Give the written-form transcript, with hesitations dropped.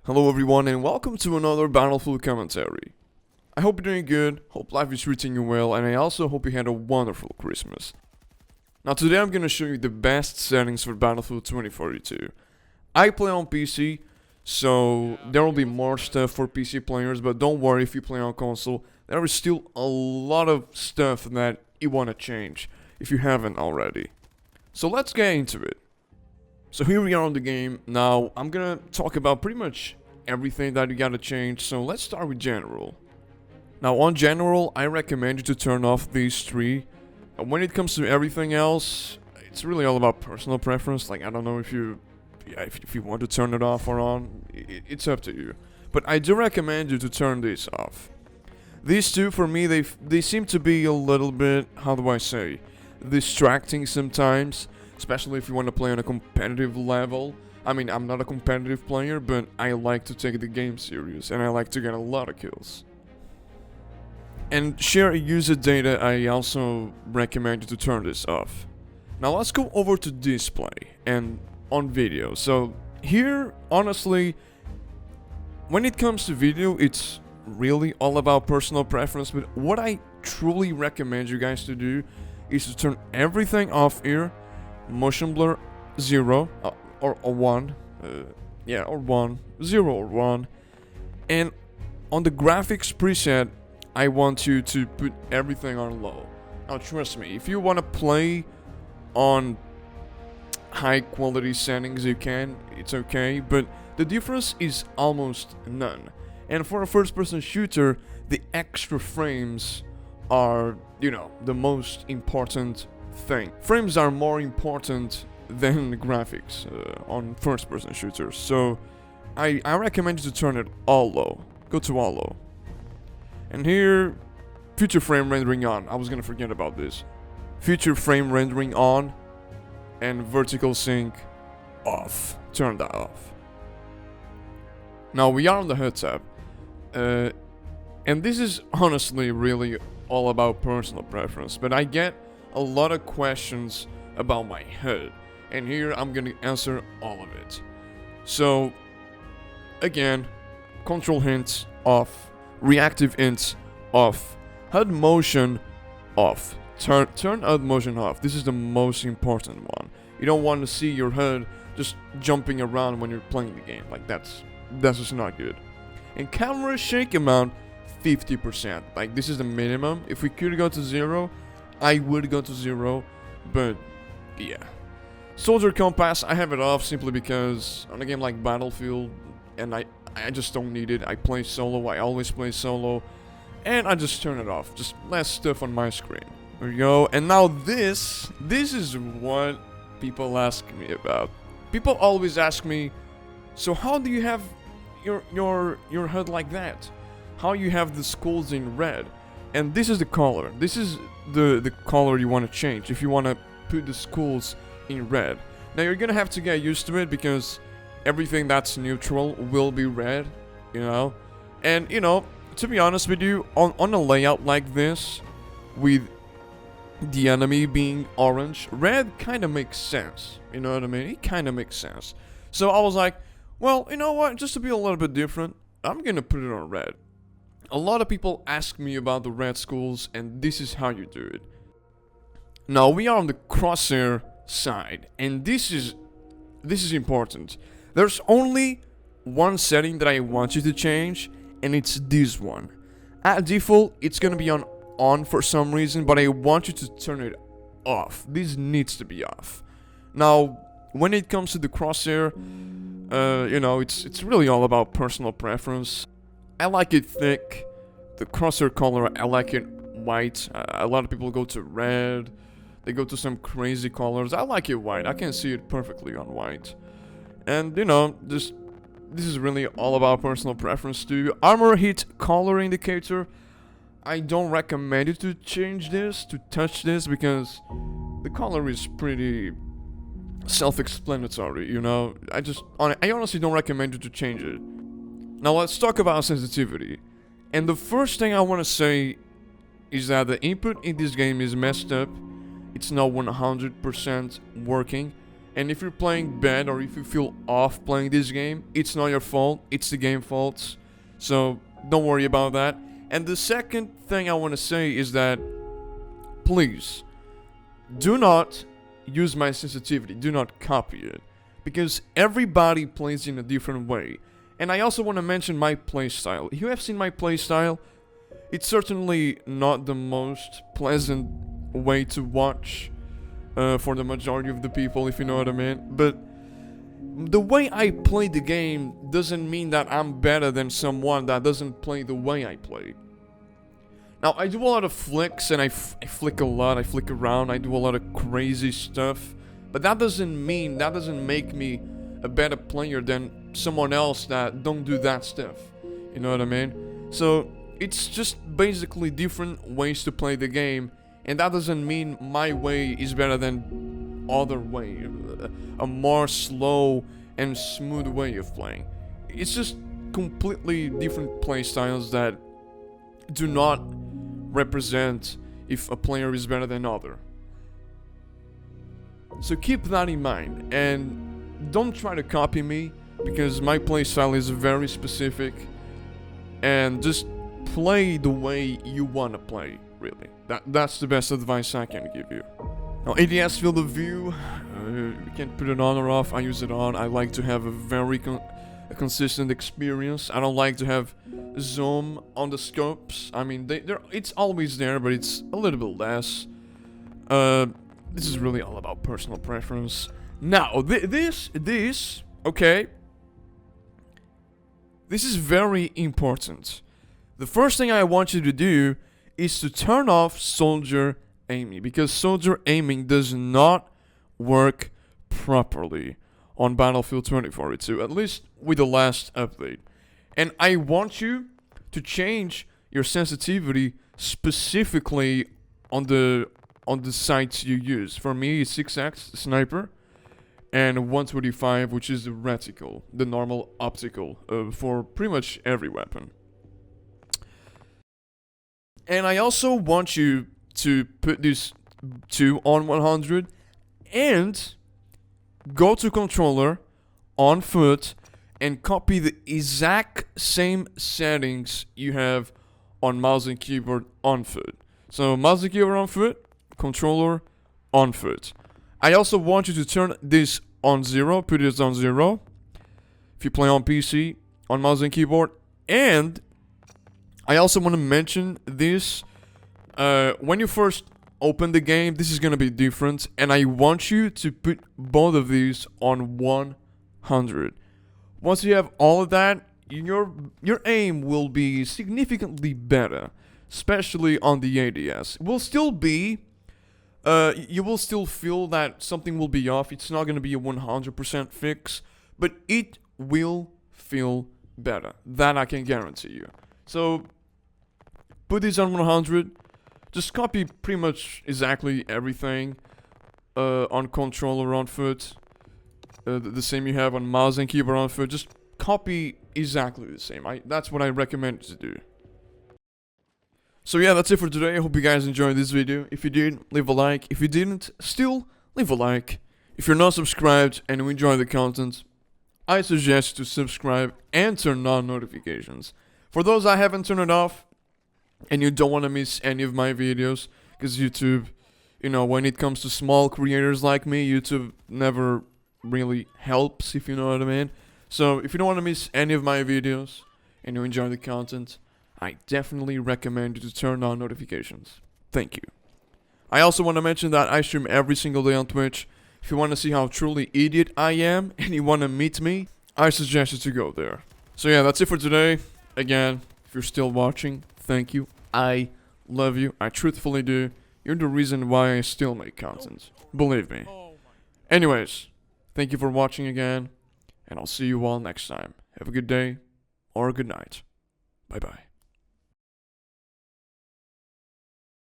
Hello everyone and welcome to another Battlefield commentary. I hope you're doing good, hope life is treating you well, and I also hope you had a wonderful Christmas. Now today I'm gonna show you the best settings for Battlefield 2042. I play on PC, so there will be more stuff for PC players, but don't worry if you play on console, there is still a lot of stuff that you wanna change, if you haven't already. So let's get into it. So here we are on the game. Now I'm gonna talk about pretty much everything that you gotta change, so let's start with general. Now on general, I recommend you to turn off these three. When it comes to everything else, it's really all about personal preference. Like, I don't know if you want to turn it off or on, it's up to you. But I do recommend you to turn this off. These two, for me, they seem to be a little bit, how do I say, distracting sometimes. Especially if you want to play on a competitive level. I mean, I'm not a competitive player, but I like to take the game serious, and I like to get a lot of kills. And share user data, I also recommend you to turn this off. Now let's go over to display, and on video. So here, honestly, when it comes to video, it's really all about personal preference, but what I truly recommend you guys to do is to turn everything off here. Motion blur 0 or 1, or 1, 0 or 1, and on the graphics preset I want you to put everything on low. Now trust me, if you want to play on high quality settings you can, it's okay, but the difference is almost none. And for a first person shooter, the extra frames are, the most important thing. Frames are more important than graphics on first-person shooters, so I recommend you to turn it all low. Go to all low. And here, future frame rendering on. I was gonna forget about this. Future frame rendering on, and vertical sync off. Turn that off. Now we are on the HUD tab, and this is honestly really all about personal preference, but I get a lot of questions about my HUD, and here I'm gonna answer all of it. So again, control hints off, reactive hints off, HUD motion off. Turn HUD motion off. This is the most important one. You don't want to see your HUD just jumping around when you're playing the game. Like that's just not good. And camera shake amount 50%. Like, this is the minimum. If we could go to 0, I would go to 0, but yeah. Soldier compass, I have it off simply because on a game like Battlefield, and I just don't need it. I play solo, I always play solo, and I just turn it off. Just less stuff on my screen. There we go. And now this is what people ask me about. People always ask me, so how do you have your HUD like that? How you have the skulls in red? And this is the color. This is the color you want to change if you want to put the skulls in red. Now you're gonna have to get used to it because everything that's neutral will be red, And to be honest with you, on a layout like this, with the enemy being orange, red kind of makes sense. You know what I mean? It kind of makes sense. So I was like, well, you know what? Just to be a little bit different, I'm gonna put it on red. A lot of people ask me about the red skulls, and this is how you do it. Now we are on the Crosshair side, and this is important. There's only one setting that I want you to change, and it's this one. At default, it's gonna be on for some reason, but I want you to turn it off. This needs to be off. Now, when it comes to the Crosshair, it's really all about personal preference. I like it thick. The crosshair color, I like it white. A lot of people go to red. They go to some crazy colors. I like it white. I can see it perfectly on white. And this is really all about personal preference too. Armor hit color indicator. I don't recommend you to change this, to touch this, because the color is pretty self-explanatory. I honestly don't recommend you to change it. Now let's talk about sensitivity. And the first thing I want to say is that the input in this game is messed up. It's not 100% working. And if you're playing bad or if you feel off playing this game, it's not your fault, it's the game fault. So don't worry about that. And the second thing I want to say is that please do not use my sensitivity, do not copy it, because everybody plays in a different way. And I also want to mention my playstyle. If you have seen my playstyle, it's certainly not the most pleasant way to watch for the majority of the people, if you know what I mean. But the way I play the game doesn't mean that I'm better than someone that doesn't play the way I play. Now, I do a lot of flicks, and I flick a lot, I flick around, I do a lot of crazy stuff. But that doesn't make me a better player than someone else that don't do that stuff. You know what I mean? So, it's just basically different ways to play the game. And that doesn't mean my way is better than other way, a more slow and smooth way of playing. It's just completely different play styles that do not represent if a player is better than other. So keep that in mind and don't try to copy me, because my play style is very specific, and just play the way you want to play, really. That's the best advice I can give you. Now, ADS field of view, you can put it on or off. I use it on. I like to have a very consistent experience. I don't like to have zoom on the scopes. I mean, it's always there, but it's a little bit less. This is really all about personal preference. Now, okay, this is very important. The first thing I want you to do is to turn off soldier aiming, because soldier aiming does not work properly on Battlefield 2042, at least with the last update. And I want you to change your sensitivity specifically on the sights you use. For me, it's 6x sniper and 125, which is the reticle, the normal optical for pretty much every weapon. And I also want you to put these two on 100 and go to controller on foot and copy the exact same settings you have on mouse and keyboard on foot. So mouse and keyboard on foot, controller on foot. I also want you to turn this on 0, put this on 0 if you play on PC, on mouse and keyboard. And I also want to mention this, when you first open the game, this is going to be different, and I want you to put both of these on 100. Once you have all of that, your aim will be significantly better, especially on the ADS. It will still be, you will still feel that something will be off. It's not going to be a 100% fix, but it will feel better. That I can guarantee you. So, put this on 100. Just copy pretty much exactly everything on controller on foot. The same you have on mouse and keyboard on foot. Just copy exactly the same. That's what I recommend to do. So yeah, that's it for today. I hope you guys enjoyed this video. If you did, leave a like. If you didn't, still leave a like. If you're not subscribed and you enjoy the content, I suggest to subscribe and turn on notifications. For those I haven't turned it off, and you don't want to miss any of my videos, because YouTube, you know, when it comes to small creators like me, YouTube never really helps, if you know what I mean. So if you don't want to miss any of my videos and you enjoy the content, I definitely recommend you to turn on notifications. Thank you. I also want to mention that I stream every single day on Twitch. If you want to see how truly idiot I am and you want to meet me, I suggest you to go there. So yeah, that's it for today. Again, if you're still watching, thank you. I love you. I truthfully do. You're the reason why I still make content. Believe me. Anyways, thank you for watching again, and I'll see you all next time. Have a good day or a good night. Bye bye.